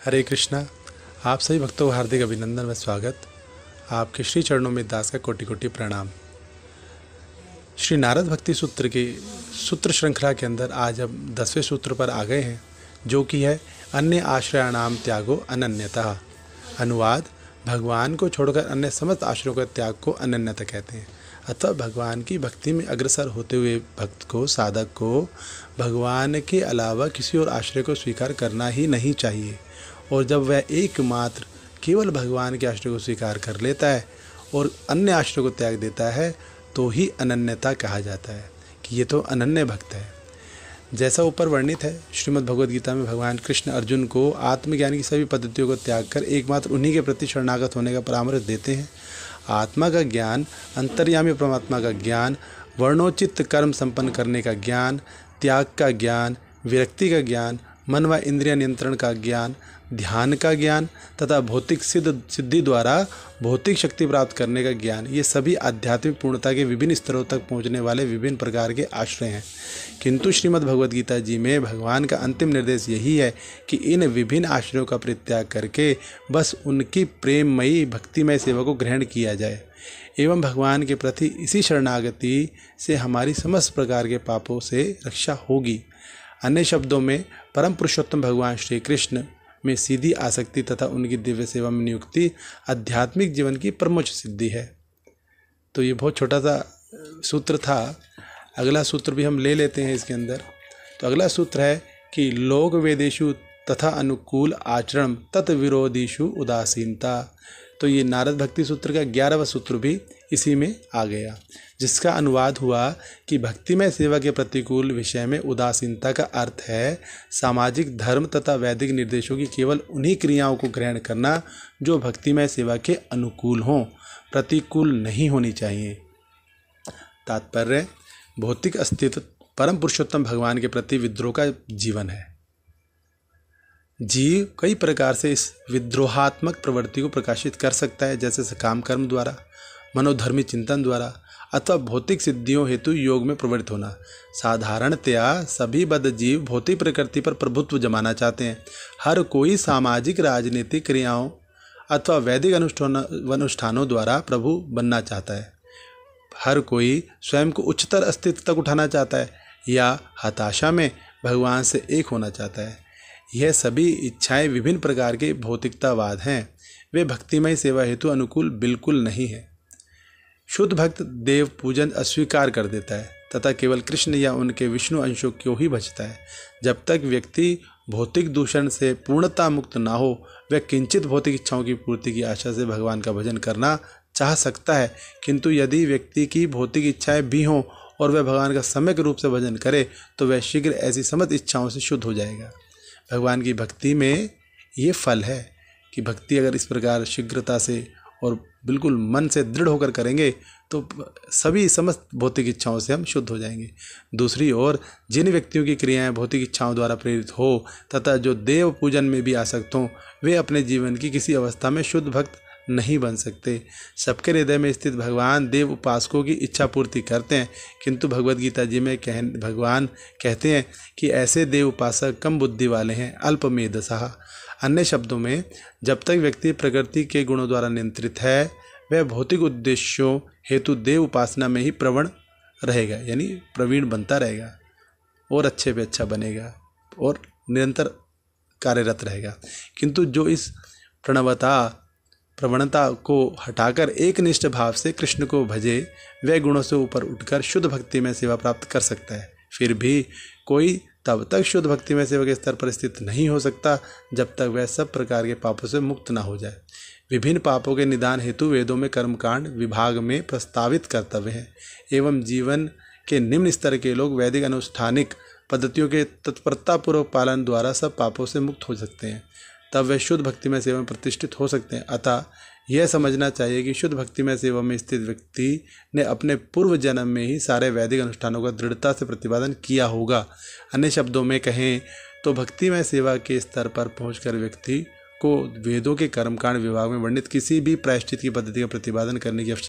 हरे कृष्णा। आप सभी भक्तों को हार्दिक अभिनंदन व स्वागत। आपके श्री चरणों में दास का कोटि कोटि प्रणाम। श्री नारद भक्ति सूत्र की सूत्र श्रृंखला के अंदर आज हम 10वें सूत्र पर आ गए हैं, जो कि है अन्य आश्रयाणाम त्यागो अनन्यतः। अनुवाद: भगवान को छोड़कर अन्य समस्त आश्रयों का त्याग को अनन्यता कहते हैं। अतः भगवान की भक्ति में अग्रसर होते हुए भक्त को, साधक को भगवान के अलावा किसी और आश्रय को स्वीकार करना ही नहीं चाहिए। और जब वह एकमात्र केवल भगवान के आश्रय को स्वीकार कर लेता है और अन्य आश्रय को त्याग देता है, तो ही अनन्यता कहा जाता है कि ये तो अनन्य भक्त है। जैसा ऊपर वर्णित है, श्रीमद् भगवद गीता में भगवान कृष्ण अर्जुन को आत्मज्ञान की सभी पद्धतियों को त्याग कर एकमात्र उन्हीं के प्रति शरणागत होने का परामर्श देते हैं। आत्मा का ज्ञान, अंतर्यामी परमात्मा का ज्ञान, वर्णोचित कर्म संपन्न करने का ज्ञान, त्याग का ज्ञान, विरक्ति का ज्ञान, मन व इंद्रिय नियंत्रण का ज्ञान, ध्यान का ज्ञान तथा भौतिक सिद्धि द्वारा भौतिक शक्ति प्राप्त करने का ज्ञान, ये सभी आध्यात्मिक पूर्णता के विभिन्न स्तरों तक पहुंचने वाले विभिन्न प्रकार के आश्रय हैं। किंतु श्रीमद् भगवद गीता जी में भगवान का अंतिम निर्देश यही है कि इन विभिन्न आश्रयों का परित्याग करके बस उनकी प्रेममयी भक्तिमय सेवा को ग्रहण किया जाए एवं भगवान के प्रति इसी शरणागति से हमारी समस्त प्रकार के पापों से रक्षा होगी। अन्य शब्दों में परम पुरुषोत्तम भगवान श्री कृष्ण में सीधी आसक्ति तथा उनकी दिव्य सेवा में नियुक्ति आध्यात्मिक जीवन की परमोच्च सिद्धि है। तो ये बहुत छोटा सा सूत्र था। अगला सूत्र भी हम ले लेते हैं इसके अंदर। तो अगला सूत्र है कि लोक वेदेषु तथा अनुकूल आचरण तत् विरोधीषु उदासीनता। तो ये नारद भक्ति सूत्र का 11वां सूत्र भी इसी में आ गया, जिसका अनुवाद हुआ कि भक्तिमय सेवा के प्रतिकूल विषय में उदासीनता का अर्थ है सामाजिक धर्म तथा वैदिक निर्देशों की केवल उन्हीं क्रियाओं को ग्रहण करना जो भक्तिमय सेवा के अनुकूल हों, प्रतिकूल नहीं होनी चाहिए। तात्पर्य: भौतिक अस्तित्व परम पुरुषोत्तम भगवान के प्रति विद्रोह का जीवन है। जीव कई प्रकार से इस विद्रोहात्मक प्रवृत्ति को प्रकाशित कर सकता है, जैसे सकाम कर्म द्वारा, मनोधर्मी चिंतन द्वारा अथवा भौतिक सिद्धियों हेतु योग में प्रवृत्त होना। साधारणतया सभी बद्ध जीव भौतिक प्रकृति पर प्रभुत्व जमाना चाहते हैं। हर कोई सामाजिक राजनीतिक क्रियाओं अथवा वैदिक अनुष्ठानों द्वारा प्रभु बनना चाहता है। हर कोई स्वयं को उच्चतर अस्तित्व तक उठाना चाहता है या हताशा में भगवान से एक होना चाहता है। यह सभी इच्छाएं विभिन्न प्रकार के भौतिकतावाद हैं। वे भक्तिमय सेवा हेतु अनुकूल बिल्कुल नहीं है। शुद्ध भक्त देव पूजन अस्वीकार कर देता है तथा केवल कृष्ण या उनके विष्णु अंशों को ही भजता है। जब तक व्यक्ति भौतिक दूषण से पूर्णता मुक्त ना हो, वह किंचित भौतिक इच्छाओं की पूर्ति की आशा से भगवान का भजन करना चाह सकता है। किंतु यदि व्यक्ति की भौतिक इच्छाएं भी हों और वह भगवान का सम्यक रूप से भजन करे, तो वह शीघ्र ऐसी समस्त इच्छाओं से शुद्ध हो जाएगा। भगवान की भक्ति में ये फल है कि भक्ति अगर इस प्रकार शीघ्रता से और बिल्कुल मन से दृढ़ होकर करेंगे तो सभी समस्त भौतिक इच्छाओं से हम शुद्ध हो जाएंगे। दूसरी ओर जिन व्यक्तियों की क्रियाएं भौतिक इच्छाओं द्वारा प्रेरित हो तथा जो देव पूजन में भी आसक्त हों, वे अपने जीवन की किसी अवस्था में शुद्ध भक्त नहीं बन सकते। सबके हृदय में स्थित भगवान देव उपासकों की इच्छा पूर्ति करते हैं, किंतु भगवद गीता जी में भगवान कहते हैं कि ऐसे देव उपासक कम बुद्धि वाले हैं, अल्प मेधसः। अन्य शब्दों में, जब तक व्यक्ति प्रकृति के गुणों द्वारा नियंत्रित है, वह भौतिक उद्देश्यों हेतु देव उपासना में ही प्रवण रहेगा, यानी प्रवीण बनता रहेगा और अच्छे पे अच्छा बनेगा और निरंतर कार्यरत रहेगा। किंतु जो इस प्रवणता को हटाकर एकनिष्ठ भाव से कृष्ण को भजे, वह गुणों से ऊपर उठकर शुद्ध भक्ति में सेवा प्राप्त कर सकता है। फिर भी कोई तब तक शुद्ध भक्ति में सेवा के स्तर पर स्थित नहीं हो सकता जब तक वह सब प्रकार के पापों से मुक्त ना हो जाए। विभिन्न पापों के निदान हेतु वेदों में कर्मकांड विभाग में प्रस्तावित कर्तव्य है एवं जीवन के निम्न स्तर के लोग वैदिक अनुष्ठानिक पद्धतियों के तत्परतापूर्वक पालन द्वारा सब पापों से मुक्त हो सकते हैं। तब वे शुद्ध भक्तिमय सेवा में प्रतिष्ठित हो सकते हैं। अतः यह समझना चाहिए कि शुद्ध भक्तिमय सेवा में स्थित व्यक्ति ने अपने पूर्व जन्म में ही सारे वैदिक अनुष्ठानों का दृढ़ता से प्रतिपादन किया होगा। अन्य शब्दों में कहें तो भक्तिमय सेवा के स्तर पर पहुंचकर व्यक्ति को वेदों के कर्मकांड विभाग में वर्णित किसी भी प्रायश्चित की पद्धति का प्रतिपादन करने की आवश्यकता